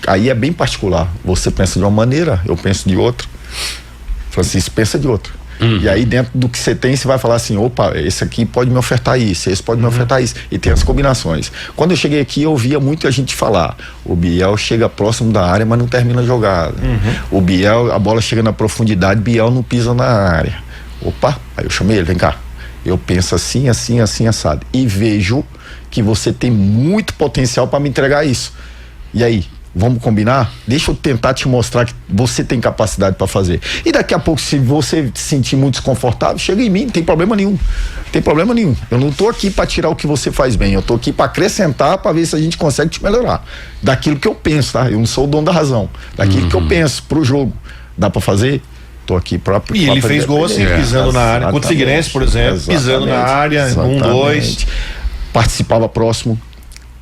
D: aí é bem particular. Você pensa de uma maneira, eu penso de outra. Francisco pensa de outra. E aí dentro do que você tem, você vai falar assim, opa, esse aqui pode me ofertar isso, esse pode me ofertar isso, e tem as combinações. Quando eu cheguei aqui, eu ouvia muita gente falar, o Biel chega próximo da área, mas não termina a jogada. O Biel, a bola chega na profundidade, Biel não pisa na área. Opa, aí eu chamei ele, vem cá, eu penso assim, assim, assim, assado, e vejo que você tem muito potencial para me entregar isso. E aí? Vamos combinar? Deixa eu tentar te mostrar que você tem capacidade para fazer. E daqui a pouco, se você se sentir muito desconfortável, chega em mim, não tem problema nenhum. Tem problema nenhum. Eu não tô aqui para tirar o que você faz bem, eu tô aqui para acrescentar, para ver se a gente consegue te melhorar. Daquilo que eu penso, tá? Eu não sou o dono da razão. Daquilo que eu penso pro jogo. Dá para fazer? Tô aqui para.
A: E ele fez gol assim, pisando na área. Contra o Figueirense, por exemplo, pisando na área, 1-2.
D: Participava próximo,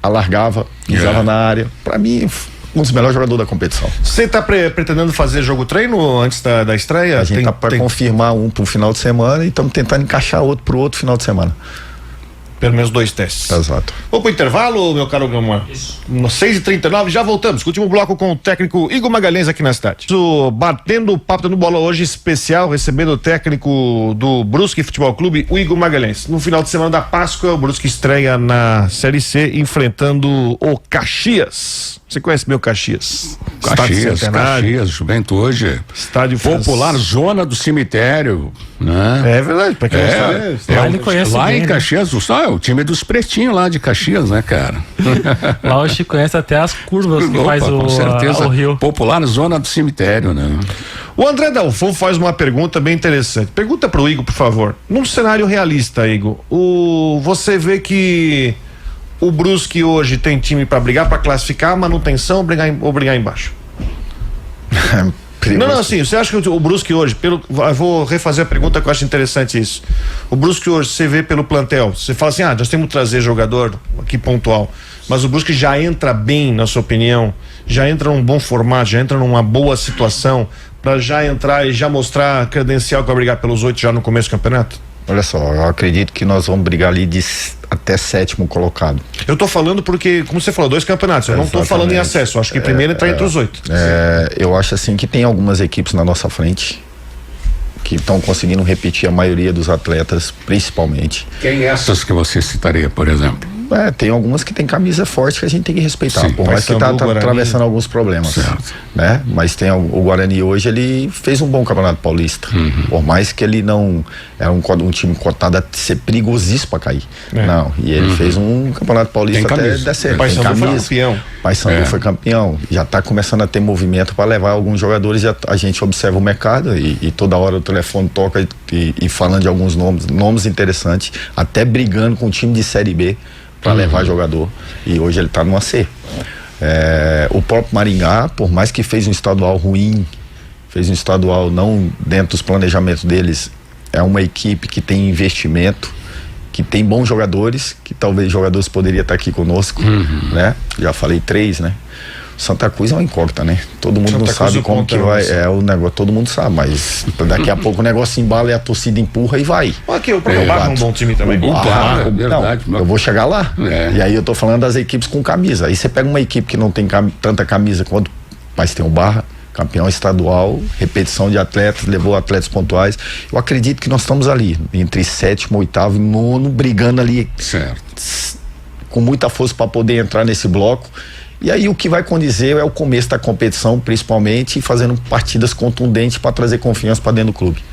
D: alargava, pisava na área. Para mim, um dos melhores jogadores da competição.
A: Você está pretendendo fazer jogo treino antes da estreia?
D: A gente está para confirmar um para o final de semana e estamos tentando encaixar outro para o outro final de semana.
A: Pelo menos 2 testes.
D: Exato.
A: Vamos pro intervalo, meu caro Gama? Isso. No 6h39, já voltamos. Último bloco com o técnico Igor Magalhães aqui na cidade. Batendo o papo no bola hoje especial, recebendo o técnico do Brusque Futebol Clube, o Igor Magalhães. No final de semana da Páscoa, o Brusque estreia na Série C, enfrentando o Caxias. Você conhece meu Caxias?
B: Caxias, Juventude.
A: Estádio
B: popular, zona do cemitério, né?
A: É verdade, pra quem não sabe.
C: Lá ele conhece
B: lá
C: bem,
B: em Caxias, é o time dos pretinhos lá de Caxias, né, cara?
C: Lá o Chico conhece até as curvas que faz
B: com certeza,
C: o rio.
B: Popular, zona do cemitério, né?
A: O André Dalfon faz uma pergunta bem interessante. Pergunta pro Igor, por favor. Num cenário realista, Igor, você vê que o Brusque hoje tem time para brigar, para classificar, manutenção ou brigar embaixo? Não, assim, você acha que o Brusque hoje, eu vou refazer a pergunta que eu acho interessante isso. O Brusque hoje, você vê pelo plantel, você fala assim, nós temos que trazer jogador aqui pontual, mas o Brusque já entra bem, na sua opinião, já entra num bom formato, já entra numa boa situação para já entrar e já mostrar a credencial que vai brigar pelos 8 já no começo do campeonato?
D: Olha só, eu acredito que nós vamos brigar ali até 7º colocado.
A: Eu tô falando porque, como você falou, 2 campeonatos, eu não tô falando em acesso, eu acho que primeiro entrar entre os 8.
D: Eu acho assim que tem algumas equipes na nossa frente que estão conseguindo repetir a maioria dos atletas, principalmente.
B: Quem é essas que você citaria, por exemplo?
D: Tem algumas que tem camisa forte que a gente tem que respeitar.
B: Sim,
D: por mais que tá atravessando alguns problemas, né? Mas tem o Guarani hoje, ele fez um bom campeonato paulista. Por mais que ele não era um time cotado a ser perigosíssimo para cair. Não, e ele fez um campeonato paulista até descer.
A: O Paysandu foi campeão.
D: Paysandu foi campeão. Já está começando a ter movimento para levar alguns jogadores. A gente observa o mercado e toda hora o telefone toca e falando de alguns nomes interessantes, até brigando com o time de Série B para levar jogador, e hoje ele está numa C. O próprio Maringá, por mais que fez um estadual ruim, fez um estadual não dentro dos planejamentos deles, é uma equipe que tem investimento, que tem bons jogadores, que talvez jogadores poderiam estar aqui conosco, né? Já falei 3, né? Santa Cruz é uma incógnita, né? Todo mundo não sabe como que vai, o negócio, todo mundo sabe, mas daqui a pouco o negócio embala e a torcida empurra e vai.
A: Aqui, o Barra é um bom time também.
B: Verdade.
D: Não, eu vou chegar lá. E aí eu tô falando das equipes com camisa. Aí você pega uma equipe que não tem tanta camisa quanto, mas tem o Barra, campeão estadual, repetição de atletas, levou atletas pontuais. Eu acredito que nós estamos ali, entre 7º, 8º e 9º, brigando ali,
B: certo,
D: com muita força para poder entrar nesse bloco. E aí o que vai condizer é o começo da competição, principalmente, fazendo partidas contundentes para trazer confiança para dentro do clube.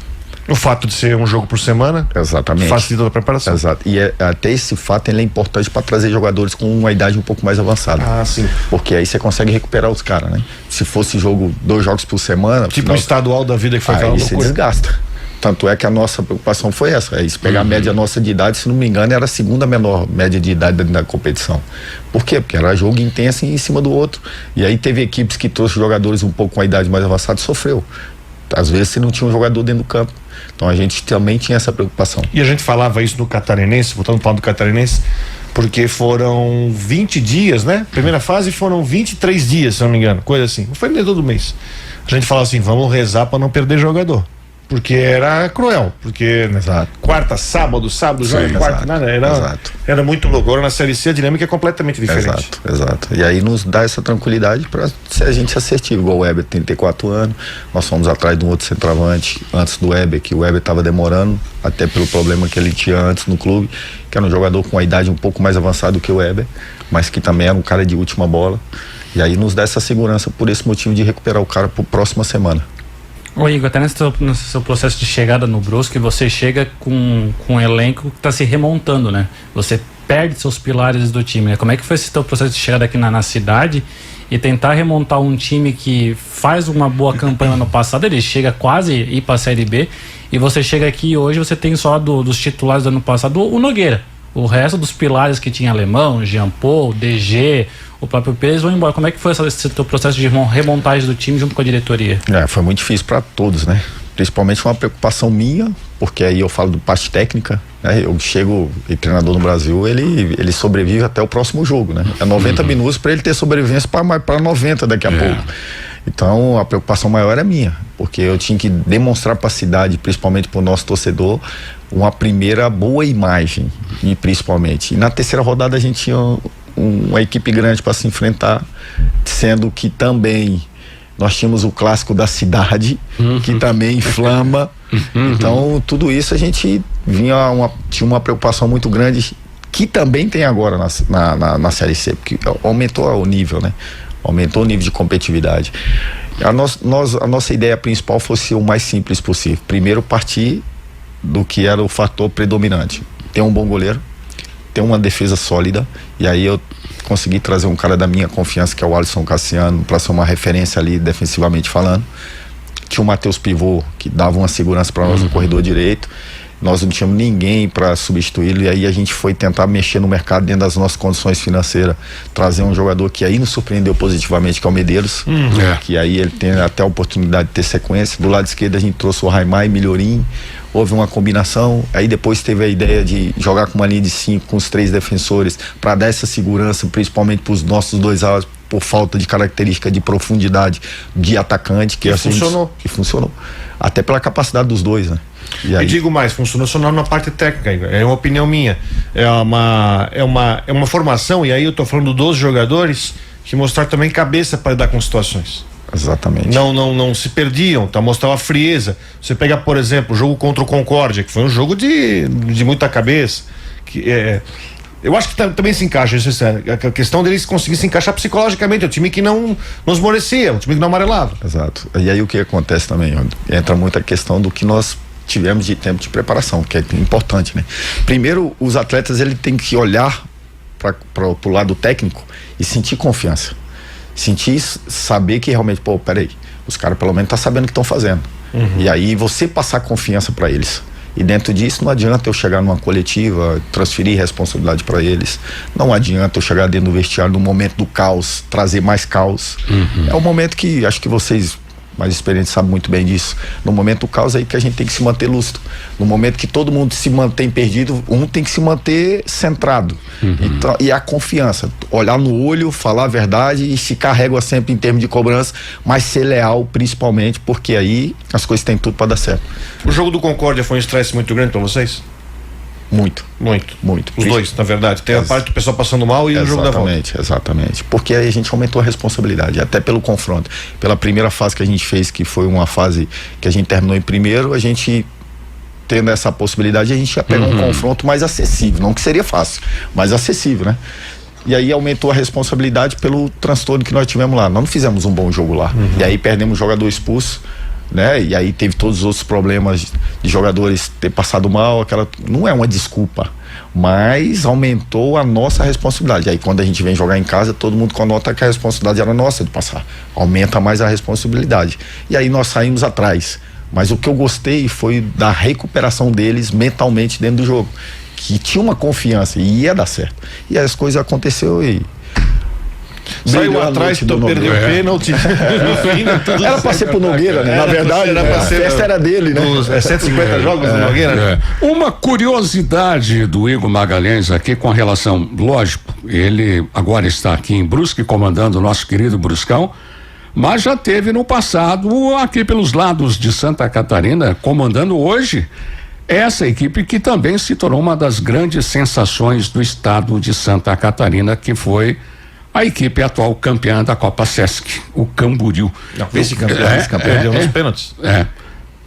A: O fato de ser um jogo por semana,
D: exatamente,
A: facilita a preparação.
D: Exato. E até esse fato ele é importante para trazer jogadores com uma idade um pouco mais avançada.
A: Sim.
D: Porque aí você consegue recuperar os caras, né? Se fosse 2 jogos por semana,
A: tipo o estadual da vida que foi aquela
D: loucura. Aí você desgasta. Tanto é que a nossa preocupação foi essa, se pegar a média nossa de idade, se não me engano, era a 2ª menor média de idade da competição. Por quê? Porque era jogo intenso em cima do outro. E aí teve equipes que trouxe jogadores um pouco com a idade mais avançada e sofreu. Às vezes você não tinha um jogador dentro do campo. Então a gente também tinha essa preocupação. E a gente falava isso no Catarinense, voltando para o Catarinense, porque foram 20 dias, né? Primeira fase foram 23 dias, se não me engano, coisa assim. Não foi nem todo mês. A gente falava assim, vamos rezar para não perder jogador. Porque era cruel, porque quarta, sábado, joga quarta, nada, era muito louco. Agora na Série C a dinâmica é completamente diferente. Exato. E aí nos dá essa tranquilidade para ser a gente assertivo, igual o Weber, 34 anos, nós fomos atrás de um outro centroavante antes do Weber, que o Weber estava demorando, até pelo problema que ele tinha antes no clube, que era um jogador com uma idade um pouco mais avançada do que o Weber, mas que também era um cara de última bola. E aí nos dá essa segurança por esse motivo de recuperar o cara para a próxima semana.
C: Ô Igor, até nesse seu processo de chegada no Brusque, você chega com um elenco que está se remontando, né? Você perde seus pilares do time, né? Como é que foi esse teu processo de chegada aqui na cidade e tentar remontar um time que faz uma boa campanha no passado, ele chega quase a ir para a Série B, e você chega aqui e hoje você tem só dos titulares do ano passado o Nogueira. O resto dos pilares que tinha Alemão, Jean Paul, DG, o próprio Pérez vão embora. Como é que foi esse teu processo de remontagem do time junto com a diretoria?
D: Foi muito difícil para todos, né? Principalmente uma preocupação minha, porque aí eu falo do parte técnica, né? Eu chego, e treinador no Brasil, ele sobrevive até o próximo jogo, né? É 90 minutos para ele ter sobrevivência para 90 daqui a pouco. Então a preocupação maior é minha, porque eu tinha que demonstrar para a cidade, principalmente para o nosso torcedor, uma primeira boa imagem, e principalmente. E na terceira rodada a gente tinha uma equipe grande para se enfrentar, sendo que também nós tínhamos o clássico da cidade, que também inflama. Então tudo isso a gente tinha uma preocupação muito grande, que também tem agora na Série C, porque aumentou o nível, né? Aumentou o nível de competitividade. A nossa ideia principal fosse o mais simples possível. Primeiro partir do que era o fator predominante. Ter um bom goleiro, ter uma defesa sólida, e aí eu consegui trazer um cara da minha confiança, que é o Alisson Cassiano, para ser uma referência ali defensivamente falando. Tinha o Matheus Pivô, que dava uma segurança para nós no corredor direito. Nós não tínhamos ninguém para substituí-lo, e aí a gente foi tentar mexer no mercado dentro das nossas condições financeiras, trazer um jogador que aí nos surpreendeu positivamente, que é o Medeiros, que aí ele tem até a oportunidade de ter sequência. Do lado esquerdo a gente trouxe o Raimar e Melhorim, houve uma combinação, aí depois teve a ideia de jogar com uma linha de 5 com os 3 defensores, para dar essa segurança, principalmente para os nossos 2 alas, por falta de característica de profundidade de atacante, que funcionou, até pela capacidade dos dois, né? E aí... digo mais, funcionou só na parte técnica, é uma opinião minha, é uma formação, e aí eu tô falando dos jogadores que mostraram também cabeça para lidar com situações. Exatamente. Não se perdiam, tá? Mostrava frieza. Você pega, por exemplo, o jogo contra o Concórdia, que foi um jogo de muita cabeça, eu acho que também se encaixa, a questão deles conseguir se encaixar psicologicamente, é um time que não esmorecia, um time que não amarelava. Exato. E aí o que acontece também, entra muito a questão do que nós tivemos de tempo de preparação, que é importante, né? Primeiro, os atletas ele tem que olhar para o lado técnico e sentir confiança, saber que realmente, peraí, os caras pelo menos estão sabendo o que estão fazendo. E aí você passar confiança para eles. E dentro disso não adianta eu chegar numa coletiva, transferir responsabilidade para eles. Não adianta eu chegar dentro do vestiário no momento do caos, trazer mais caos. É um momento que acho que vocês mais experientes sabem muito bem disso. No momento do caos aí que a gente tem que se manter lúcido. No momento que todo mundo se mantém perdido, um tem que se manter centrado. Então, e a confiança, olhar no olho, falar a verdade e ficar régua sempre em termos de cobrança, mas ser leal principalmente, porque aí as coisas têm tudo para dar certo.
A: O jogo do Concórdia foi um estresse muito grande para vocês?
D: Muito.
A: Os dois, na verdade. Tem a parte do pessoal passando mal e o jogo da volta.
D: Exatamente. Porque aí a gente aumentou a responsabilidade, até pelo confronto. Pela primeira fase que a gente fez, que foi uma fase que a gente terminou em primeiro, a gente tendo essa possibilidade, a gente ia pegar um confronto mais acessível. Não que seria fácil, mas acessível, né? E aí aumentou a responsabilidade pelo transtorno que nós tivemos lá. Nós não fizemos um bom jogo lá. E aí perdemos o jogador expulso, né? E aí teve todos os outros problemas de jogadores ter passado mal, não é uma desculpa, mas aumentou a nossa responsabilidade. Aí quando a gente vem jogar em casa, todo mundo conota que a responsabilidade era nossa de passar, aumenta mais a responsabilidade, e aí nós saímos atrás. Mas o que eu gostei foi da recuperação deles mentalmente dentro do jogo, que tinha uma confiança e ia dar certo, e as coisas aconteceu e
A: saiu atrás, então perdeu o pênalti.
D: Era pra ser pro Nogueira, né? Na verdade, a festa era dele, né?
A: 150 jogos do Nogueira.
B: Uma curiosidade do Igor Magalhães aqui com relação, lógico, ele agora está aqui em Brusque comandando o nosso querido Bruscão, mas já teve no passado aqui pelos lados de Santa Catarina, comandando hoje essa equipe que também se tornou uma das grandes sensações do estado de Santa Catarina, que foi a equipe atual campeã da Copa Sesc, o Camboriú.
A: Vice-campeão, perdeu nos pênaltis.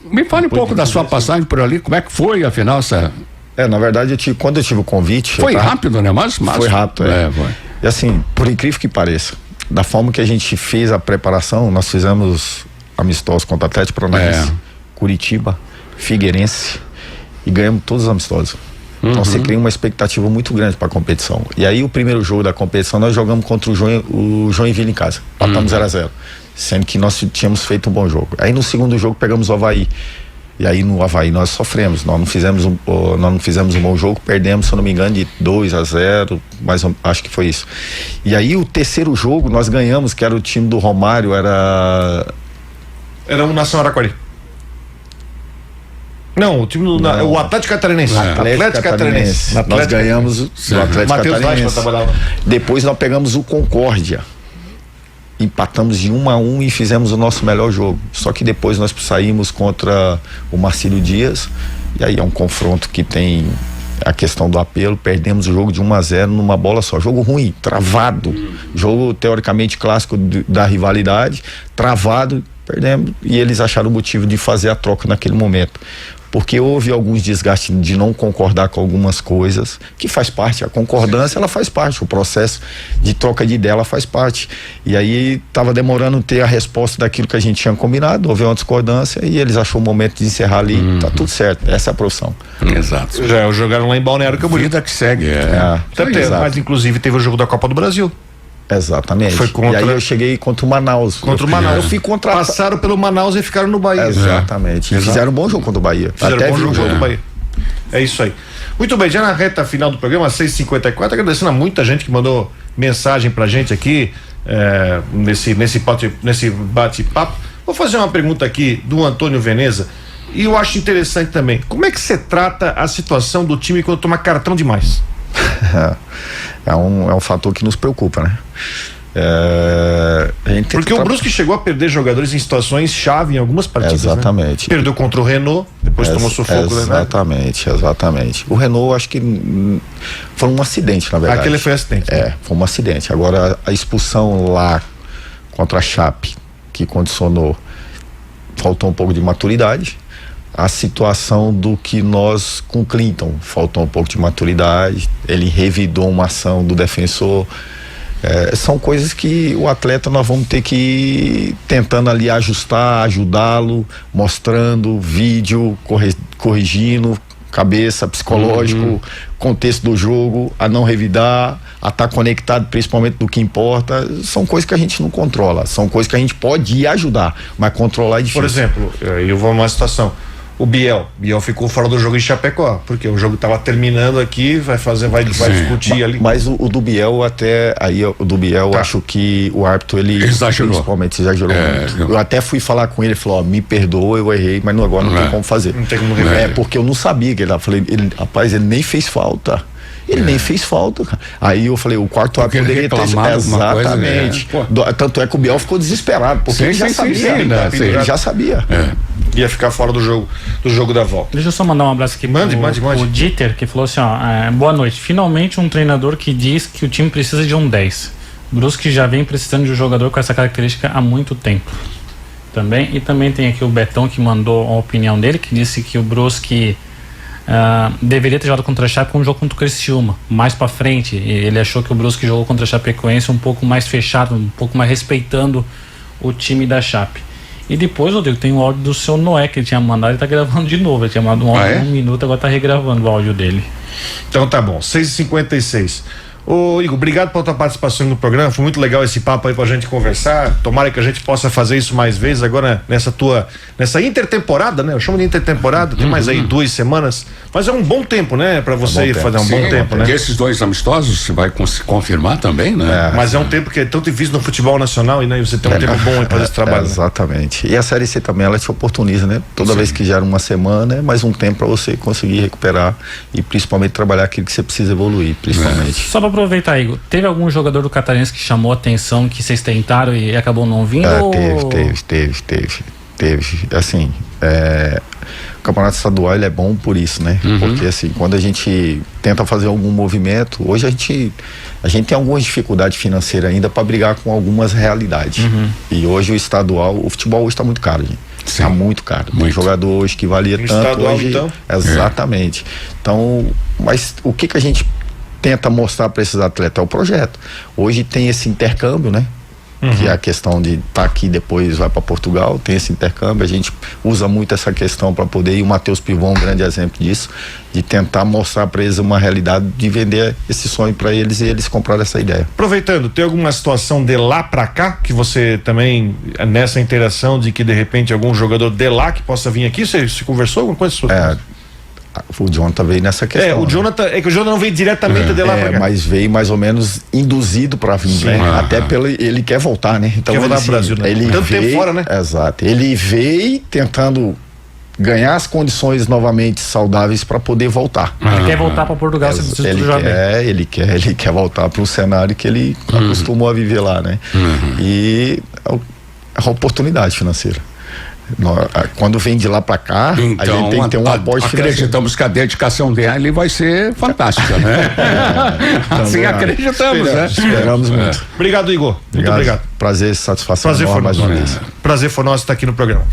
B: Me fale um pouco da sua passagem por ali, como é que foi, afinal, essa...
D: na verdade, quando eu tive o convite...
B: Foi rápido, né? Mas
D: foi rápido,
B: Foi.
D: E assim, por incrível que pareça, da forma que a gente fez a preparação, nós fizemos amistosos contra Atlético Paranaense, Curitiba, Figueirense, e ganhamos todos os amistosos. Então você cria uma expectativa muito grande para a competição. E aí o primeiro jogo da competição nós jogamos contra o Joinville em casa. Empatamos 0-0, sendo que nós tínhamos feito um bom jogo. Aí no segundo jogo pegamos o Avaí. E aí no Avaí nós sofremos. Nós não fizemos um bom jogo, perdemos, se eu não me engano, de 2-0, mas acho que foi isso. E aí o terceiro jogo nós ganhamos, que era o time do Romário, era
A: o Nação Araquari. Não, o time o Atlético Catarinense.
D: Atlético Catarinense. Nós ganhamos do Atlético Catarinense. Depois nós pegamos o Concórdia. Empatamos de 1-1 e fizemos o nosso melhor jogo. Só que depois nós saímos contra o Marcílio Dias. E aí é um confronto que tem a questão do apelo. Perdemos o jogo de 1-0 numa bola só. Jogo ruim, travado. Jogo teoricamente clássico da rivalidade. Travado, perdemos. E eles acharam o motivo de fazer a troca naquele momento. Porque houve alguns desgastes de não concordar com algumas coisas, que faz parte, a concordância ela faz parte, o processo de troca de ideia ela faz parte. E aí estava demorando ter a resposta daquilo que a gente tinha combinado, houve uma discordância e eles acharam o momento de encerrar ali, tá tudo certo, essa é a profissão.
B: Exato.
A: Já jogaram lá em Balneário Camboriú.
B: Vida que segue.
A: Mas inclusive teve o jogo da Copa do Brasil.
D: Exatamente.
A: Foi contra...
D: E aí eu cheguei contra o Manaus.
A: Eu fui contratado. Passaram pelo Manaus e ficaram no Bahia.
D: Exatamente. E fizeram um bom jogo contra o Bahia.
A: Fizeram um bom jogo contra o Bahia. É isso aí. Muito bem, já na reta final do programa, 6h54, agradecendo a muita gente que mandou mensagem pra gente aqui, nesse bate-papo. Vou fazer uma pergunta aqui do Antônio Veneza, e eu acho interessante também. Como é que você trata a situação do time quando toma cartão demais?
D: É um fator que nos preocupa, né?
A: Porque o Brusque chegou a perder jogadores em situações chave em algumas partidas.
D: Exatamente.
A: Né? Perdeu contra o Renault, depois tomou sufoco.
D: Exatamente. O Renault acho que foi um acidente, na verdade.
A: Aquele foi acidente.
D: Foi um acidente. Agora a expulsão lá contra a Chape, que condicionou, faltou um pouco de maturidade. A situação do que nós com o Clinton, faltou um pouco de maturidade, ele revidou uma ação do defensor. São coisas que o atleta nós vamos ter que ir tentando ali ajustar, ajudá-lo, mostrando vídeo, corrigindo, cabeça, psicológico, contexto do jogo, a não revidar, a estar conectado principalmente do que importa. São coisas que a gente não controla, são coisas que a gente pode ir ajudar, mas controlar é difícil.
A: Por exemplo, eu vou numa situação, o Biel ficou fora do jogo em Chapecó, porque o jogo estava terminando aqui, vai discutir ali.
D: Mas o do Biel o do Biel, acho que o árbitro, ele
B: exagerou.
D: Principalmente exagerou muito. Eu até fui falar com ele falou, me perdoa, eu errei, mas agora não tem como fazer.
A: Não tem como rever.
D: Porque eu não sabia que ele tava, falei, rapaz, ele nem fez falta. Ele nem fez falta, cara. Aí eu falei, o quarto árbitro poderia ter... Exatamente. Tanto é que o Biel ficou desesperado, porque ele já sabia. Ele já sabia.
A: Ia ficar fora do jogo da volta.
C: Deixa eu só mandar um abraço aqui pro Dieter, que falou assim, boa noite. Finalmente um treinador que diz que o time precisa de um 10. Brusque já vem precisando de um jogador com essa característica há muito tempo. E também tem aqui o Betão, que mandou a opinião dele, que disse que o Brusque deveria ter jogado contra a Chape com um jogo contra o Criciúma, mais pra frente. Ele achou que o Brusque jogou contra a Chapecoense um pouco mais fechado, um pouco mais respeitando o time da Chape. E depois, Rodrigo, tem o áudio do seu Noé que ele tinha mandado, ele tá gravando de novo. Ele tinha mandado um áudio de 1 minuto, agora tá regravando o áudio dele.
A: Então tá bom, 6h56. Ô Igor, obrigado pela tua participação no programa, foi muito legal esse papo aí pra gente conversar, tomara que a gente possa fazer isso mais vezes agora nessa intertemporada, né? Eu chamo de intertemporada, tem mais aí 2 semanas, mas é um bom tempo, né? Pra você fazer bom tempo, né?
B: E esses 2 amistosos você vai confirmar também, né?
A: Mas é um tempo que é tão difícil no futebol nacional e né, você tem um tempo bom aí pra fazer esse trabalho.
D: Exatamente. Né? E a Série C também, ela te oportuniza, né? Toda vez que gera uma semana, é mais um tempo pra você conseguir recuperar e principalmente trabalhar aquilo que você precisa evoluir, principalmente.
C: Só pra aproveitar, Igor, teve algum jogador do Catarinense que chamou a atenção, que vocês tentaram e acabou não vindo?
D: Teve. Assim, o campeonato estadual ele é bom por isso, né? Porque assim, quando a gente tenta fazer algum movimento, hoje a gente tem algumas dificuldades financeiras ainda para brigar com algumas realidades. E hoje o estadual, o futebol hoje está muito caro, gente. Está muito caro. Tem jogador hoje que valia tanto
A: estadual,
D: hoje.
A: então?
D: Exatamente. Então, mas o que a gente tenta mostrar para esses atletas é o projeto. Hoje tem esse intercâmbio, né? Que é a questão de estar aqui depois vai para Portugal, tem esse intercâmbio, a gente usa muito essa questão para poder, e o Matheus Pivon é um grande exemplo disso, de tentar mostrar para eles uma realidade, de vender esse sonho para eles e eles compraram essa ideia.
A: Aproveitando, tem alguma situação de lá para cá que você também, nessa interação de que de repente algum jogador de lá que possa vir aqui, você conversou alguma coisa sobre isso?
D: O Jonathan veio nessa questão.
A: Que o Jonathan não veio diretamente de lá pra cá.
D: Mas veio mais ou menos induzido para vir, né? Até ele quer voltar, né? Então
A: quer voltar pro Brasil, né?
D: Ele
A: tanto tempo fora, né?
D: Exato. Ele veio tentando ganhar as condições novamente saudáveis para poder voltar.
C: Ele quer voltar para Portugal, se precisa tudo já bem.
D: Ele quer voltar para o cenário que ele acostumou a viver lá, né? E a oportunidade financeira. Quando vem de lá para cá,
B: então,
D: a gente tem que ter um aporte financeiro.
B: Acreditamos que a dedicação dele vai ser fantástica, né? Assim acreditamos, né?
D: Esperamos muito.
A: Obrigado, Igor. Muito obrigado.
D: Prazer, satisfação.
A: Prazer foi
D: mais uma vez.
A: Prazer foi nosso estar aqui no programa.